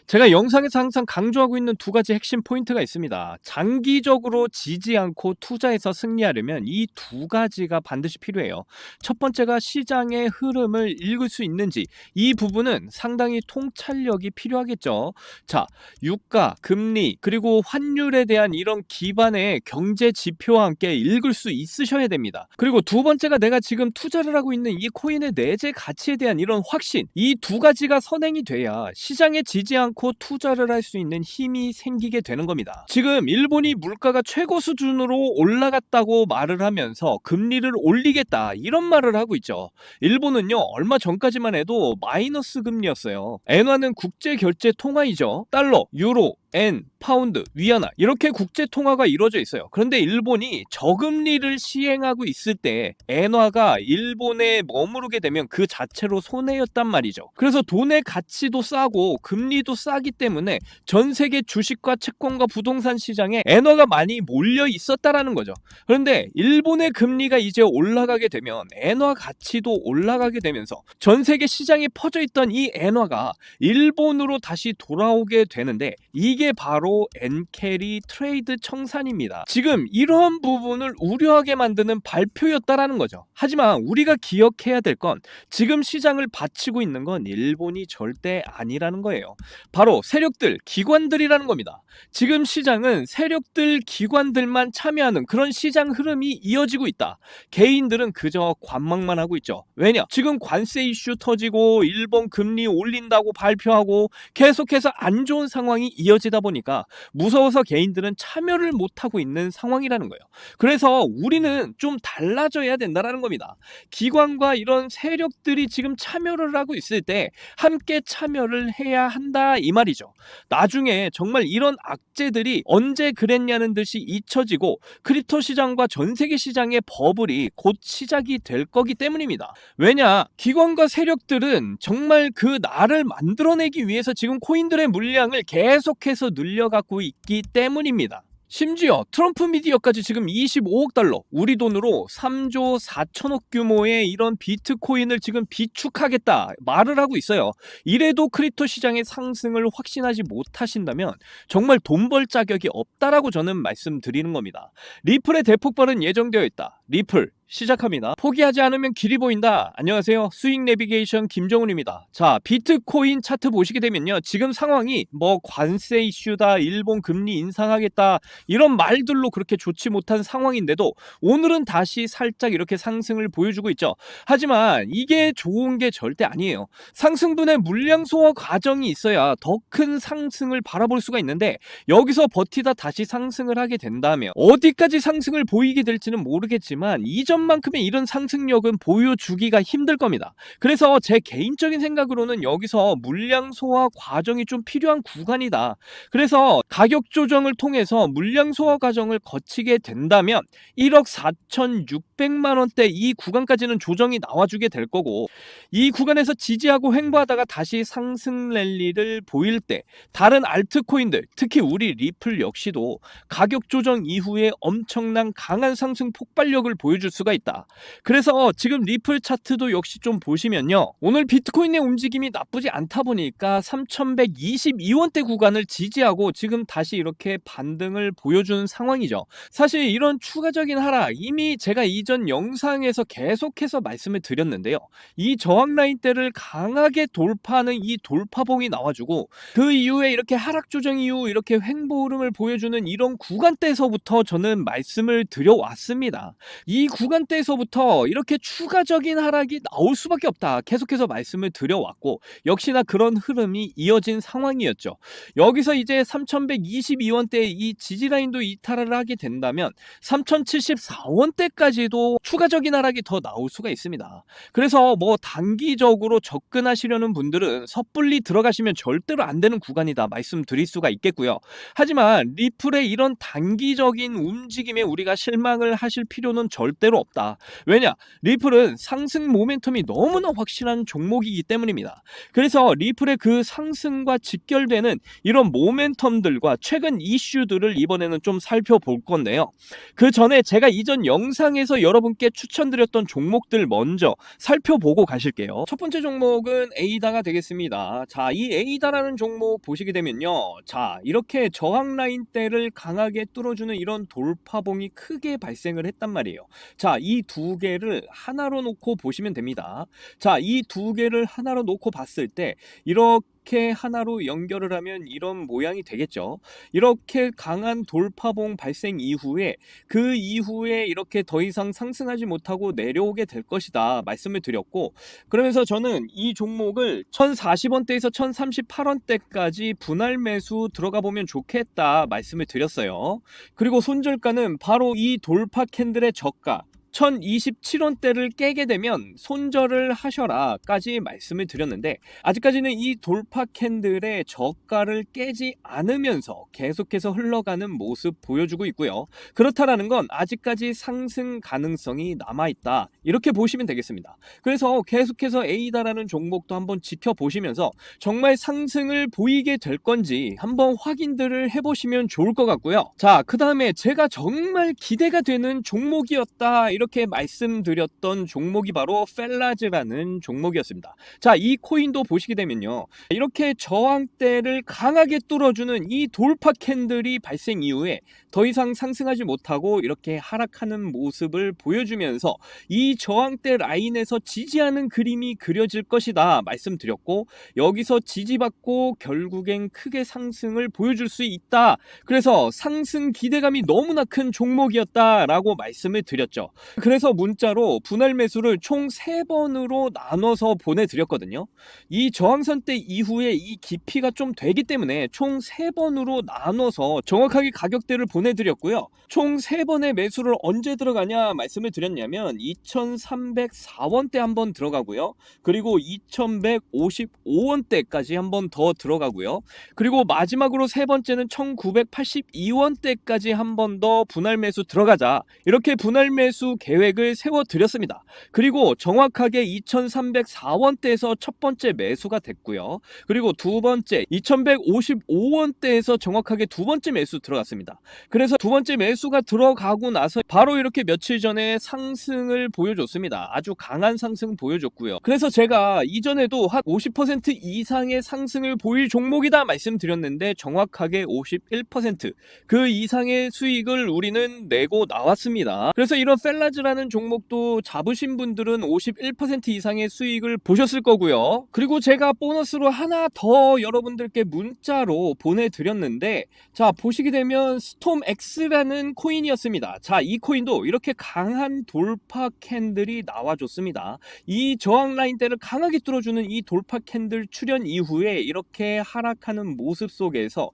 제가 영상에서 항상 강조하고 있는 두 가지 핵심 포인트가 있습니다. 장기적으로 지지 않고 투자해서 승리하려면 이 두 가지가 반드시 필요해요. 첫 번째가 시장의 흐름을 읽을 수 있는지, 이 부분은 상당히 통찰력이 필요하겠죠. 자, 유가, 금리, 그리고 환율에 대한 이런 기반의 경제 지표와 함께 읽을 수 있으셔야 됩니다. 그리고 두 번째가 내가 지금 투자를 하고 있는 이 코인의 내재 가치에 대한 이런 확신, 이 두 가지가 선행이 돼야 시장에 지지 않고 투자를 할 수 있는 힘이 생기게 되는 겁니다. 지금 일본이 물가가 최고 수준으로 올라갔다고 말을 하면서 금리를 올리겠다, 이런 말을 하고 있죠. 일본은요, 얼마 전까지만 해도 마이너스 금리였어요. 엔화는 국제 결제 통화이죠. 달러, 유로, 엔, 파운드, 위안화, 이렇게 국제 통화가 이루어져 있어요. 그런데 일본이 저금리를 시행하고 있을 때 엔화가 일본에 머무르게 되면 그 자체로 손해였단 말이죠. 그래서 돈의 가치도 싸고 금리도 싸기 때문에 전 세계 주식과 채권과 부동산 시장에 엔화가 많이 몰려 있었다라는 거죠. 그런데 일본의 금리가 이제 올라가게 되면 엔화 가치도 올라가게 되면서 전 세계 시장에 퍼져 있던 이 엔화가 일본으로 다시 돌아오게 되는데, 이게 바로 엔캐리 트레이드 청산입니다. 지금 이러한 부분을 우려하게 만드는 발표였다라는 거죠. 하지만 우리가 기억해야 될 건, 지금 시장을 바치고 있는 건 일본이 절대 아니라는 거예요. 바로 세력들, 기관들이라는 겁니다. 지금 시장은 세력들, 기관들만 참여하는 그런 시장 흐름이 이어지고 있다. 개인들은 그저 관망만 하고 있죠. 왜냐? 지금 관세 이슈 터지고 일본 금리 올린다고 발표하고 계속해서 안 좋은 상황이 이어지다 보니까 무서워서 개인들은 참여를 못하고 있는 상황이라는 거예요. 그래서 우리는 좀 달라져야 된다는 겁니다. 기관과 이런 세력들이 지금 참여를 하고 있을 때 함께 참여를 해야 한다, 이 말이죠. 나중에 정말 이런 악재들이 언제 그랬냐는 듯이 잊혀지고 크립토 시장과 전 세계 시장의 버블이 곧 시작이 될 거기 때문입니다. 왜냐? 기관과 세력들은 정말 그 날을 만들어내기 위해서 지금 코인들의 물량을 계속해서 늘려가고 있기 때문입니다. 심지어 트럼프 미디어까지 지금 25억 달러, 우리 돈으로 3조 4천억 규모의 이런 비트코인을 지금 비축하겠다 말을 하고 있어요. 이래도 크립토 시장의 상승을 확신하지 못하신다면 정말 돈 벌 자격이 없다라고 저는 말씀드리는 겁니다. 리플의 대폭발은 예정되어 있다. 리플 시작합니다. 포기하지 않으면 길이 보인다. 안녕하세요, 수익 내비게이션 김정훈입니다. 자, 비트코인 차트 보시게 되면요, 지금 상황이 뭐 관세 이슈다, 일본 금리 인상하겠다, 이런 말들로 그렇게 좋지 못한 상황인데도 오늘은 다시 살짝 이렇게 상승을 보여주고 있죠. 하지만 이게 좋은 게 절대 아니에요. 상승분의 물량 소화 과정이 있어야 더 큰 상승을 바라볼 수가 있는데, 여기서 버티다 다시 상승을 하게 된다면 어디까지 상승을 보이게 될지는 모르겠지만 이전만큼의 이런 상승력은 보여주기가 힘들 겁니다. 그래서 제 개인적인 생각으로는 여기서 물량 소화 과정이 좀 필요한 구간이다. 그래서 가격 조정을 통해서 물량 소화 과정을 거치게 된다면 1억 4,600만 원대 이 구간까지는 조정이 나와주게 될 거고, 이 구간에서 지지하고 횡보하다가 다시 상승 랠리를 보일 때 다른 알트코인들, 특히 우리 리플 역시도 가격 조정 이후에 엄청난 강한 상승 폭발력을 보여줄 수가 있다. 그래서 지금 리플 차트도 역시 좀 보시면요, 오늘 비트코인의 움직임이 나쁘지 않다 보니까 3,122원대 구간을 지지하고 지금 다시 이렇게 반등을 보여주는 상황이죠. 사실 이런 추가적인 하락, 이미 제가 이전 영상에서 계속해서 말씀을 드렸는데요, 이 저항 라인대를 강하게 돌파하는 이 돌파봉이 나와주고 그 이후에 이렇게 하락 조정 이후 이렇게 횡보 흐름을 보여주는 이런 구간대에서부터 저는 말씀을 드려왔습니다. 이 구간대에서부터 이렇게 추가적인 하락이 나올 수밖에 없다, 계속해서 말씀을 드려왔고, 역시나 그런 흐름이 이어진 상황이었죠. 여기서 이제 3,122원대 이 지지라인도 이탈을 하게 된다면 3,074원대까지도 추가적인 하락이 더 나올 수가 있습니다. 그래서 뭐 단기적으로 접근하시려는 분들은 섣불리 들어가시면 절대로 안 되는 구간이다 말씀드릴 수가 있겠고요. 하지만 리플의 이런 단기적인 움직임에 우리가 실망을 하실 필요는 건 절대로 없다. 왜냐? 리플은 상승 모멘텀이 너무나 확실한 종목이기 때문입니다. 그래서 리플의 그 상승과 직결되는 이런 모멘텀들과 최근 이슈들을 이번에는 좀 살펴볼 건데요. 그 전에 제가 이전 영상에서 여러분께 추천드렸던 종목들 먼저 살펴보고 가실게요. 첫 번째 종목은 에이다가 되겠습니다. 자, 이 에이다라는 종목 보시게 되면요. 자, 이렇게 저항 라인대를 강하게 뚫어주는 이런 돌파봉이 크게 발생을 했단 말이에요. 자, 이 두 개를 하나로 놓고 보시면 됩니다. 자, 이 두 개를 하나로 놓고 봤을 때 이렇게 하나로 연결을 하면 이런 모양이 되겠죠. 이렇게 강한 돌파봉 발생 이후에 그 이후에 이렇게 더 이상 상승하지 못하고 내려오게 될 것이다 말씀을 드렸고, 그러면서 저는 이 종목을 1040원대에서 1038원대까지 분할 매수 들어가 보면 좋겠다 말씀을 드렸어요. 그리고 손절가는 바로 이 돌파 캔들의 저가 1027원대를 깨게 되면 손절을 하셔라 까지 말씀을 드렸는데, 아직까지는 이 돌파 캔들의 저가를 깨지 않으면서 계속해서 흘러가는 모습 보여주고 있고요. 그렇다라는 건 아직까지 상승 가능성이 남아있다 이렇게 보시면 되겠습니다. 그래서 계속해서 에이다라는 종목도 한번 지켜보시면서 정말 상승을 보이게 될 건지 한번 확인들을 해보시면 좋을 것 같고요. 자, 그 다음에 제가 정말 기대가 되는 종목이었다 이렇게 말씀드렸던 종목이 바로 펠라즈라는 종목이었습니다. 자, 이 코인도 보시게 되면요, 이렇게 저항대를 강하게 뚫어주는 이 돌파 캔들이 발생 이후에 더 이상 상승하지 못하고 이렇게 하락하는 모습을 보여주면서 이 저항대 라인에서 지지하는 그림이 그려질 것이다 말씀드렸고, 여기서 지지받고 결국엔 크게 상승을 보여줄 수 있다. 그래서 상승 기대감이 너무나 큰 종목이었다라고 말씀을 드렸죠. 그래서 문자로 분할 매수를 총 3번으로 나눠서 보내드렸거든요. 이 저항선대 이후에 이 깊이가 좀 되기 때문에 총 3번으로 나눠서 정확하게 가격대를 보내드렸고요. 총 3번의 매수를 언제 들어가냐 말씀을 드렸냐면 2304원대 한번 들어가고요. 그리고 2155원대까지 한번 더 들어가고요. 그리고 마지막으로 세 번째는 1982원대까지 한번 더 분할 매수 들어가자 이렇게 분할 매수 계획을 세워드렸습니다. 그리고 정확하게 2304원대에서 첫 번째 매수가 됐고요. 그리고 두 번째 2155원대에서 정확하게 두 번째 매수 들어갔습니다. 그래서 두 번째 매수가 들어가고 나서 바로 이렇게 며칠 전에 상승을 보여줬습니다. 아주 강한 상승 보여줬고요. 그래서 제가 이전에도 한 50% 이상의 상승을 보일 종목이다 말씀드렸는데 정확하게 51% 그 이상의 수익을 우리는 내고 나왔습니다. 그래서 이런 펠라즈라는 종목도 잡으신 분들은 51% 이상의 수익을 보셨을 거고요. 그리고 제가 보너스로 하나 더 여러분들께 문자로 보내드렸는데, 자, 보시게 되면 스톰X라는 코인이었습니다. 자, 이 코인도 이렇게 강한 돌파 캔들이 나와줬습니다. 이 저항 라인대를 강하게 뚫어주는 이 돌파 캔들 출현 이후에 이렇게 하락하는 모습 속에서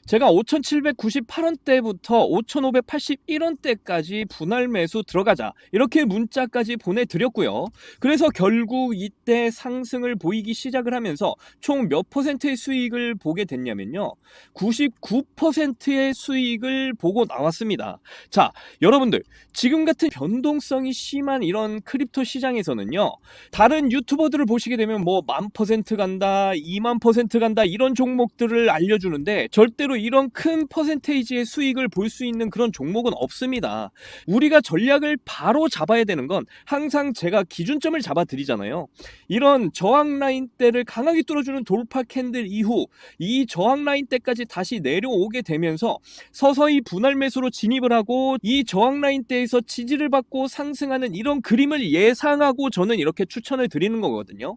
제가 5,798원대부터 5,581원대까지 분할 매수 들어가자 이렇게 문자까지 보내드렸고요. 그래서 결국 이때 상승을 보이기 시작을 하면서 총 몇 퍼센트의 수익을 보게 됐냐면요, 99%의 수익을 보고 나왔습니다. 자, 여러분들 지금 같은 변동성이 심한 이런 크립토 시장에서는요, 다른 유튜버들을 보시게 되면 뭐 10,000% 간다 20,000% 간다 이런 종목들을 알려주는데 절대로 이런 큰 퍼센테이지의 수익을 볼 수 있는 그런 종목은 없습니다. 우리가 전략을 바로 잡아야 되는 건 항상 제가 기준점을 잡아 드리잖아요. 이런 저항 라인대를 강하게 뚫어주는 돌파 캔들 이후 이 저항 라인대까지 다시 내려오게 되면서 서서히 분할 매수로 진입을 하고 이 저항 라인대에서 지지를 받고 상승하는 이런 그림을 예상하고 저는 이렇게 추천을 드리는 거거든요.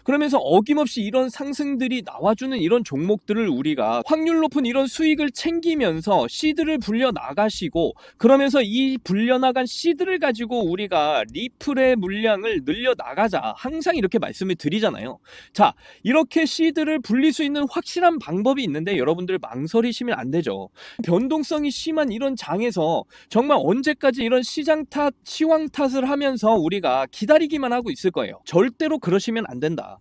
그러면서 어김없이 이런 상승들이 나와주는 이런 종목들을 우리가 확률 높은 이런 수익을 챙기면서 시드를 불려 나가시고, 그러면서 이 불려나간 시드를 가지고 우리가 리플의 물량을 늘려 나가자 항상 이렇게 말씀을 드리잖아요. 자, 이렇게 시드를 불릴 수 있는 확실한 방법이 있는데 여러분들 망설이시면 안 되죠. 변동성이 심한 이런 장에서 정말 언제까지 이런 시장 탓, 시황 탓을 하면서 우리가 기다리기만 하고 있을 거예요. 절대로 그러시면 안 된다.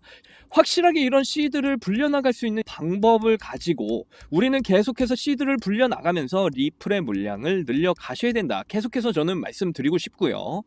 확실하게 이런 시드를 불려나갈 수 있는 방법을 가지고 우리는 계속해서 시드를 불려나가면서 리플의 물량을 늘려가셔야 된다. 계속해서 저는 말씀드리고 싶고요.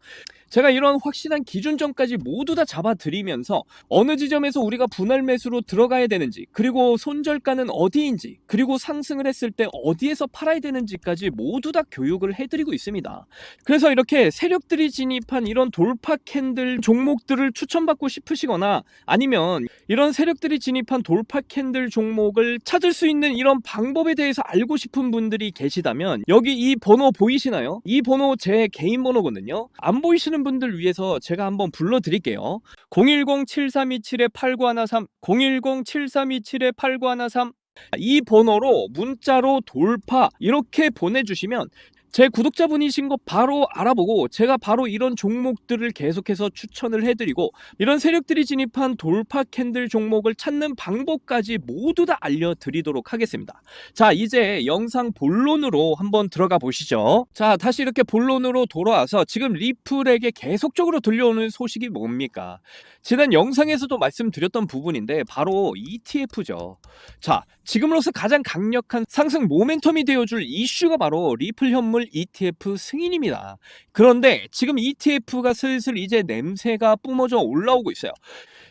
제가 이런 확실한 기준점까지 모두 다 잡아드리면서 어느 지점에서 우리가 분할 매수로 들어가야 되는지, 그리고 손절가는 어디인지, 그리고 상승을 했을 때 어디에서 팔아야 되는지까지 모두 다 교육을 해드리고 있습니다. 그래서 이렇게 세력들이 진입한 이런 돌파 캔들 종목들을 추천받고 싶으시거나 아니면 이런 세력들이 진입한 돌파 캔들 종목을 찾을 수 있는 이런 방법에 대해서 알고 싶은 분들이 계시다면 여기 이 번호 보이시나요? 이 번호 제 개인 번호거든요. 안 보이시는 분들 위해서 제가 한번 불러드릴게요. 010-7327-8913 010-7327-8913 이 번호로 문자로 돌파 이렇게 보내주시면 제 구독자분이신 거 바로 알아보고 제가 바로 이런 종목들을 계속해서 추천을 해드리고 이런 세력들이 진입한 돌파 캔들 종목을 찾는 방법까지 모두 다 알려드리도록 하겠습니다. 자, 이제 영상 본론으로 한번 들어가 보시죠. 자, 다시 이렇게 본론으로 돌아와서 지금 리플에게 계속적으로 들려오는 소식이 뭡니까? 지난 영상에서도 말씀드렸던 부분인데 바로 ETF죠. 자, 지금으로서 가장 강력한 상승 모멘텀이 되어줄 이슈가 바로 리플 현물 ETF 승인입니다. 그런데 지금 ETF가 슬슬 이제 냄새가 뿜어져 올라오고 있어요.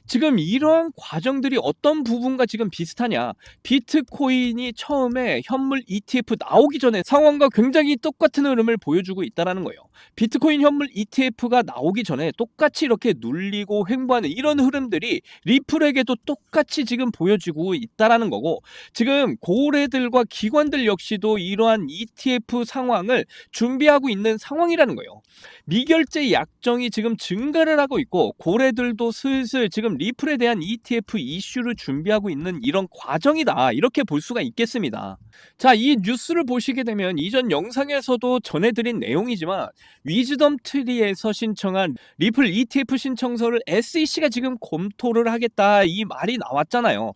지금 이러한 과정들이 어떤 부분과 지금 비슷하냐? 비트코인이 처음에 현물 ETF 나오기 전에 상황과 굉장히 똑같은 흐름을 보여주고 있다는 거예요. 비트코인 현물 ETF가 나오기 전에 똑같이 이렇게 눌리고 횡보하는 이런 흐름들이 리플에게도 똑같이 지금 보여지고 있다는 거고, 지금 고래들과 기관들 역시도 이러한 ETF 상황을 준비하고 있는 상황이라는 거예요. 미결제 약정이 지금 증가를 하고 있고 고래들도 슬슬 지금 리플에 대한 ETF 이슈를 준비하고 있는 이런 과정이다, 이렇게 볼 수가 있겠습니다. 자, 이 뉴스를 보시게 되면 이전 영상에서도 전해드린 내용이지만 위즈덤 트리에서 신청한 리플 ETF 신청서를 SEC가 지금 검토를 하겠다, 이 말이 나왔잖아요.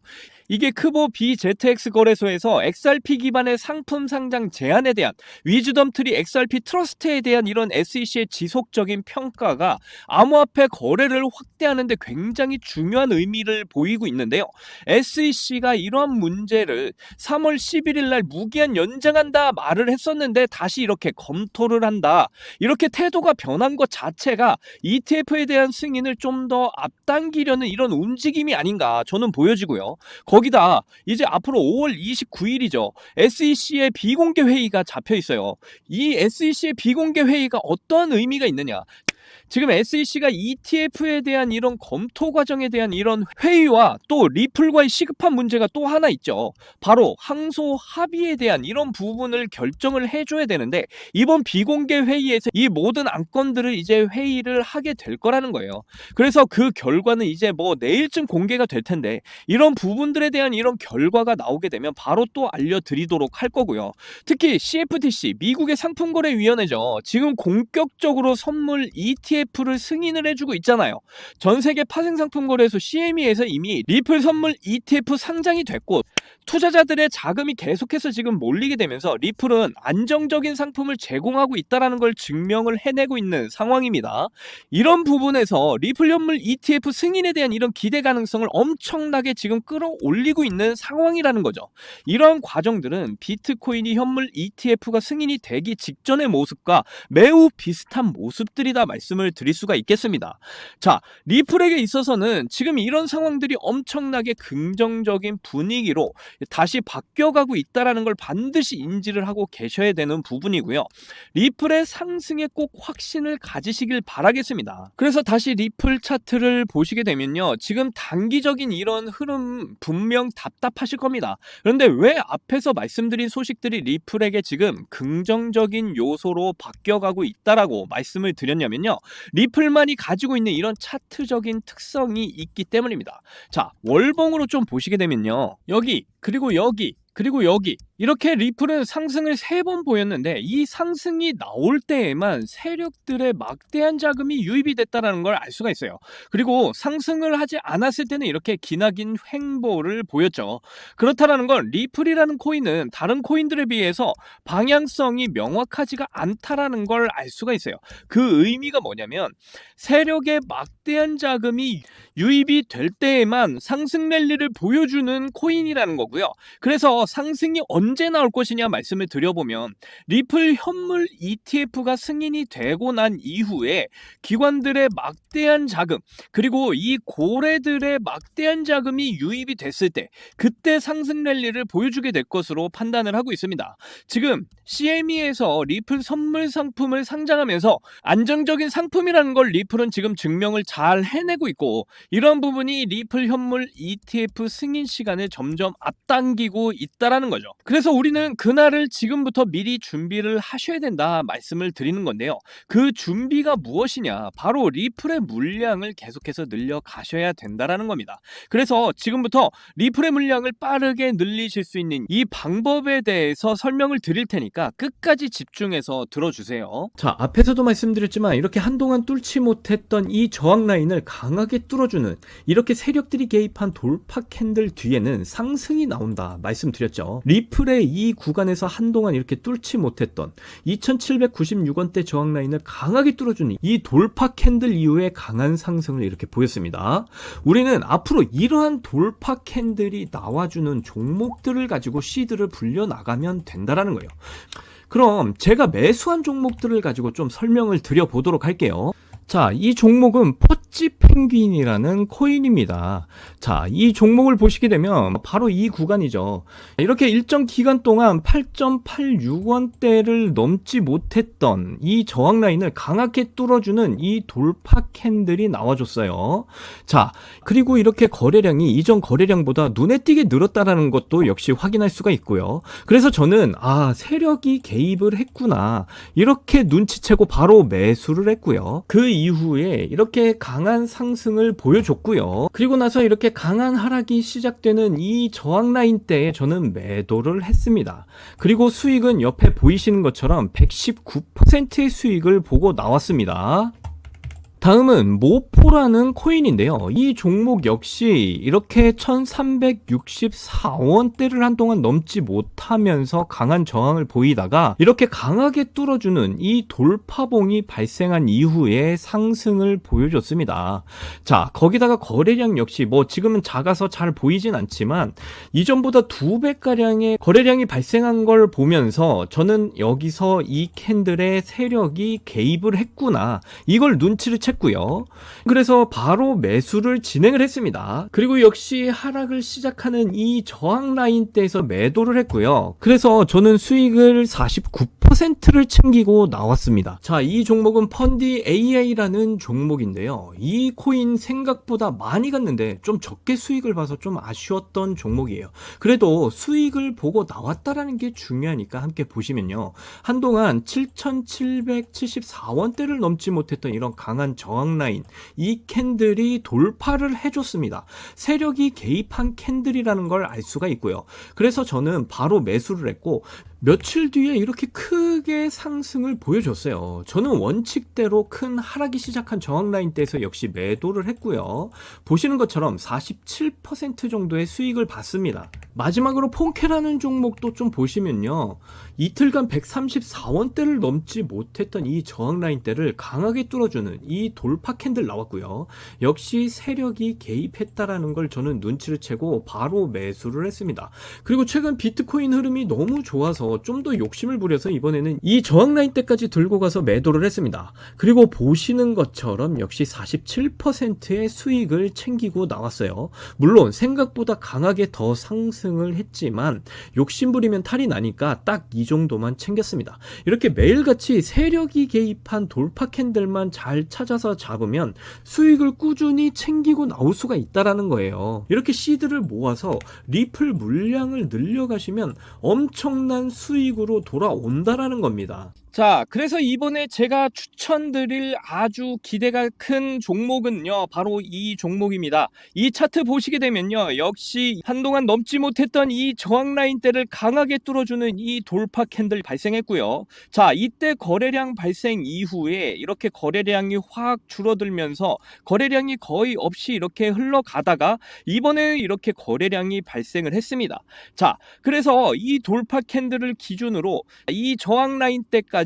이게 크보 BZX 거래소에서 XRP 기반의 상품 상장 제한에 대한 위즈덤 트리 XRP 트러스트에 대한 이런 SEC의 지속적인 평가가 암호화폐 거래를 확대하는 데 굉장히 중요한 의미를 보이고 있는데요. SEC가 이러한 문제를 3월 11일 날 무기한 연장한다 말을 했었는데 다시 이렇게 검토를 한다, 이렇게 태도가 변한 것 자체가 ETF에 대한 승인을 좀 더 앞당기려는 이런 움직임이 아닌가 저는 보여지고요. 거기다 이제 앞으로 5월 29일이죠. SEC의 비공개 회의가 잡혀 있어요. 이 SEC의 비공개 회의가 어떠한 의미가 있느냐? 지금 SEC가 ETF에 대한 이런 검토 과정에 대한 이런 회의와 또 리플과의 시급한 문제가 또 하나 있죠. 바로 항소 합의에 대한 이런 부분을 결정을 해줘야 되는데 이번 비공개 회의에서 이 모든 안건들을 이제 회의를 하게 될 거라는 거예요. 그래서 그 결과는 이제 뭐 내일쯤 공개가 될 텐데 이런 부분들에 대한 이런 결과가 나오게 되면 바로 또 알려드리도록 할 거고요. 특히 CFTC 미국의 상품거래위원회죠. 지금 본격적으로 선물 ETF를 승인을 해주고 있잖아요. 전세계 파생상품거래소 CME에서 이미 리플 선물 ETF 상장이 됐고 투자자들의 자금이 계속해서 지금 몰리게 되면서 리플은 안정적인 상품을 제공하고 있다는 걸 증명을 해내고 있는 상황입니다. 이런 부분에서 리플 현물 ETF 승인에 대한 이런 기대 가능성을 엄청나게 지금 끌어올리고 있는 상황이라는 거죠. 이런 과정들은 비트코인이 현물 ETF가 승인이 되기 직전의 모습과 매우 비슷한 모습들이다 말씀을 드릴 수가 있겠습니다. 자, 리플에게 있어서는 지금 이런 상황들이 엄청나게 긍정적인 분위기로 다시 바뀌어가고 있다는 걸 반드시 인지를 하고 계셔야 되는 부분이고요. 리플의 상승에 꼭 확신을 가지시길 바라겠습니다. 그래서 다시 리플 차트를 보시게 되면요, 지금 단기적인 이런 흐름 분명 답답하실 겁니다. 그런데 왜 앞에서 말씀드린 소식들이 리플에게 지금 긍정적인 요소로 바뀌어가고 있다라고 말씀을 드렸냐면요, 리플만이 가지고 있는 이런 차트적인 특성이 있기 때문입니다. 자, 월봉으로 좀 보시게 되면요, 여기 그리고 여기 그리고 여기 이렇게 리플은 상승을 3번 보였는데 이 상승이 나올 때에만 세력들의 막대한 자금이 유입이 됐다는 걸 알 수가 있어요. 그리고 상승을 하지 않았을 때는 이렇게 기나긴 횡보를 보였죠. 그렇다는 건 리플이라는 코인은 다른 코인들에 비해서 방향성이 명확하지가 않다라는 걸 알 수가 있어요. 그 의미가 뭐냐면 세력의 막대한 자금이 유입이 될 때에만 상승 랠리를 보여주는 코인이라는 거고요. 그래서 상승이 언제 나올 것이냐 말씀을 드려보면 리플 현물 ETF가 승인이 되고 난 이후에 기관들의 막대한 자금 그리고 이 고래들의 막대한 자금이 유입이 됐을 때 그때 상승 랠리를 보여주게 될 것으로 판단을 하고 있습니다. 지금 CME에서 리플 선물 상품을 상장하면서 안정적인 상품이라는 걸 리플은 지금 증명을 잘 해내고 있고 이런 부분이 리플 현물 ETF 승인 시간을 점점 앞당기고 있다라는 거죠. 그래서 우리는 그날을 지금부터 미리 준비를 하셔야 된다 말씀을 드리는 건데요. 그 준비가 무엇이냐? 바로 리플의 물량을 계속해서 늘려 가셔야 된다라는 겁니다. 그래서 지금부터 리플의 물량을 빠르게 늘리실 수 있는 이 방법에 대해서 설명을 드릴 테니까 끝까지 집중해서 들어주세요. 자, 앞에서도 말씀드렸지만 이렇게 한동안 뚫지 못했던 이 저항 라인을 강하게 뚫어주는 이렇게 세력들이 개입한 돌파 캔들 뒤에는 상승이 나온다 말씀드렸죠. 리플의 이 구간에서 한동안 이렇게 뚫지 못했던 2796원대 저항 라인을 강하게 뚫어주는 이 돌파 캔들 이후에 강한 상승을 이렇게 보였습니다. 우리는 앞으로 이러한 돌파 캔들이 나와주는 종목들을 가지고 시드를 불려나가면 된다라는 거예요. 그럼 제가 매수한 종목들을 가지고 좀 설명을 드려보도록 할게요. 자, 이 종목은 퍼찌 펭귄이라는 코인입니다. 자, 이 종목을 보시게 되면 바로 이 구간이죠. 이렇게 일정 기간 동안 8.86원대를 넘지 못했던 이 저항 라인을 강하게 뚫어주는 이 돌파 캔들이 나와줬어요. 자, 그리고 이렇게 거래량이 이전 거래량보다 눈에 띄게 늘었다라는 것도 역시 확인할 수가 있고요. 그래서 저는 세력이 개입을 했구나 이렇게 눈치채고 바로 매수를 했고요. 그 이후에 이렇게 강한 상승을 보여줬고요. 그리고 나서 이렇게 강한 하락이 시작되는 이 저항 라인 때에 저는 매도를 했습니다. 그리고 수익은 옆에 보이시는 것처럼 119%의 수익을 보고 나왔습니다. 다음은 모포라는 코인인데요. 이 종목 역시 이렇게 1364원대를 한동안 넘지 못하면서 강한 저항을 보이다가 이렇게 강하게 뚫어주는 이 돌파봉이 발생한 이후에 상승을 보여줬습니다. 자, 거기다가 거래량 역시 지금은 작아서 잘 보이진 않지만 이전보다 2배가량의 거래량이 발생한 걸 보면서 저는 여기서 이 캔들의 세력이 개입을 했구나 이걸 눈치를 했고요. 그래서 바로 매수를 진행을 했습니다. 그리고 역시 하락을 시작하는 이 저항 라인대에서 매도를 했고요. 그래서 저는 수익을 49%를 챙기고 나왔습니다. 자, 이 종목은 펀디 AI라는 종목인데요. 이 코인 생각보다 많이 갔는데 좀 적게 수익을 봐서 좀 아쉬웠던 종목이에요. 그래도 수익을 보고 나왔다라는 게 중요하니까 함께 보시면요. 한동안 7,774원대를 넘지 못했던 이런 강한 저항 라인 이 캔들이 돌파를 해줬습니다. 세력이 개입한 캔들이라는 걸 알 수가 있고요. 그래서 저는 바로 매수를 했고 며칠 뒤에 이렇게 크게 상승을 보여줬어요. 저는 원칙대로 큰 하락이 시작한 저항 라인대에서 역시 매도를 했고요. 보시는 것처럼 47% 정도의 수익을 봤습니다. 마지막으로 폰케라는 종목도 좀 보시면요. 이틀간 134원대를 넘지 못했던 이 저항 라인대를 강하게 뚫어주는 이 돌파 캔들 나왔고요. 역시 세력이 개입했다라는 걸 저는 눈치를 채고 바로 매수를 했습니다. 그리고 최근 비트코인 흐름이 너무 좋아서 좀 더 욕심을 부려서 이번에는 이 저항 라인 때까지 들고 가서 매도를 했습니다. 그리고 보시는 것처럼 역시 47%의 수익을 챙기고 나왔어요. 물론 생각보다 강하게 더 상승을 했지만 욕심 부리면 탈이 나니까 딱 이 정도만 챙겼습니다. 이렇게 매일같이 세력이 개입한 돌파 캔들만 잘 찾아서 잡으면 수익을 꾸준히 챙기고 나올 수가 있다라는 거예요. 이렇게 시드를 모아서 리플 물량을 늘려가시면 엄청난 수익으로 돌아온다라는 겁니다. 자, 그래서 이번에 제가 추천드릴 아주 기대가 큰 종목은요, 바로 이 종목입니다. 이 차트 보시게 되면요, 역시 한동안 넘지 못했던 이 저항 라인대를 강하게 뚫어주는 이 돌파 캔들 발생했고요. 자, 이때 거래량 발생 이후에 이렇게 거래량이 확 줄어들면서 거래량이 거의 없이 이렇게 흘러가다가 이번에 이렇게 거래량이 발생을 했습니다. 자, 그래서 이 돌파 캔들을 기준으로 이 저항 라인 때까지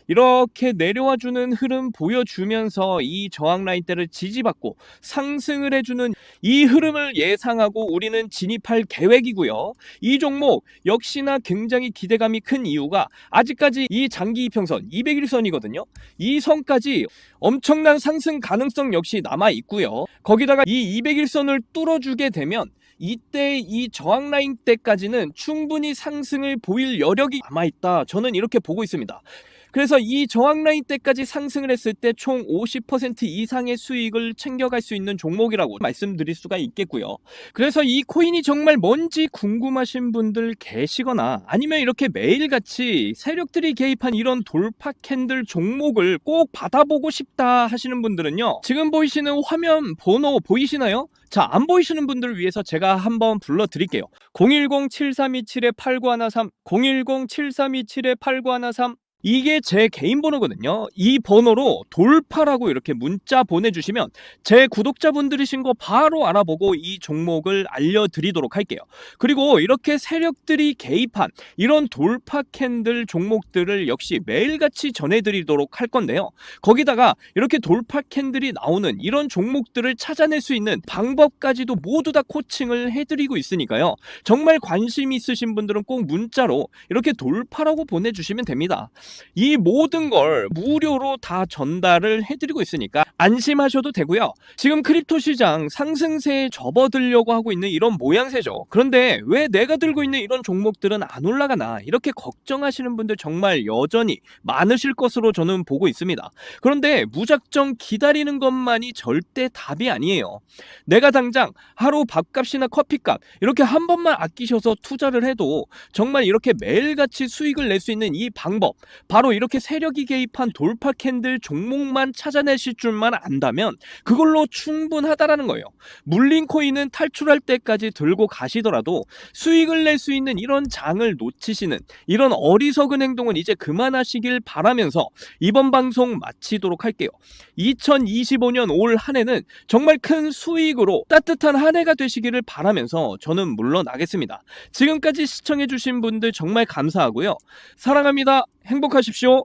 이렇게 내려와주는 흐름 보여주면서 이 저항 라인대를 지지받고 상승을 해주는 이 흐름을 예상하고 우리는 진입할 계획이고요. 이 종목 역시나 굉장히 기대감이 큰 이유가 아직까지 이 장기 이평선 200일선이거든요. 이 선까지 엄청난 상승 가능성 역시 남아 있고요. 거기다가 이 200일선을 뚫어주게 되면 이때 이 저항 라인 때까지는 충분히 상승을 보일 여력이 남아있다. 저는 이렇게 보고 있습니다. 그래서 이 저항 라인 때까지 상승을 했을 때 총 50% 이상의 수익을 챙겨갈 수 있는 종목이라고 말씀드릴 수가 있겠고요. 그래서 이 코인이 정말 뭔지 궁금하신 분들 계시거나 아니면 이렇게 매일같이 세력들이 개입한 이런 돌파 캔들 종목을 꼭 받아보고 싶다 하시는 분들은요. 지금 보이시는 화면 번호 보이시나요? 자, 안 보이시는 분들을 위해서 제가 한번 불러드릴게요. 010-7327-8913, 010-7327-8913. 이게 제 개인 번호거든요. 이 번호로 돌파라고 이렇게 문자 보내주시면 제 구독자분들이신 거 바로 알아보고 이 종목을 알려드리도록 할게요. 그리고 이렇게 세력들이 개입한 이런 돌파 캔들 종목들을 역시 매일같이 전해드리도록 할 건데요. 거기다가 이렇게 돌파 캔들이 나오는 이런 종목들을 찾아낼 수 있는 방법까지도 모두 다 코칭을 해드리고 있으니까요. 정말 관심 있으신 분들은 꼭 문자로 이렇게 돌파라고 보내주시면 됩니다. 이 모든 걸 무료로 다 전달을 해드리고 있으니까 안심하셔도 되고요. 지금 크립토 시장 상승세에 접어들려고 하고 있는 이런 모양새죠. 그런데 왜 내가 들고 있는 이런 종목들은 안 올라가나 이렇게 걱정하시는 분들 정말 여전히 많으실 것으로 저는 보고 있습니다. 그런데 무작정 기다리는 것만이 절대 답이 아니에요. 내가 당장 하루 밥값이나 커피값 이렇게 한 번만 아끼셔서 투자를 해도 정말 이렇게 매일같이 수익을 낼 수 있는 이 방법, 바로 이렇게 세력이 개입한 돌파 캔들 종목만 찾아내실 줄만 안다면 그걸로 충분하다라는 거예요. 물린 코인은 탈출할 때까지 들고 가시더라도 수익을 낼 수 있는 이런 장을 놓치시는 이런 어리석은 행동은 이제 그만하시길 바라면서 이번 방송 마치도록 할게요. 2025년 올 한 해는 정말 큰 수익으로 따뜻한 한 해가 되시기를 바라면서 저는 물러나겠습니다. 지금까지 시청해주신 분들 정말 감사하고요. 사랑합니다. 행복하십시오.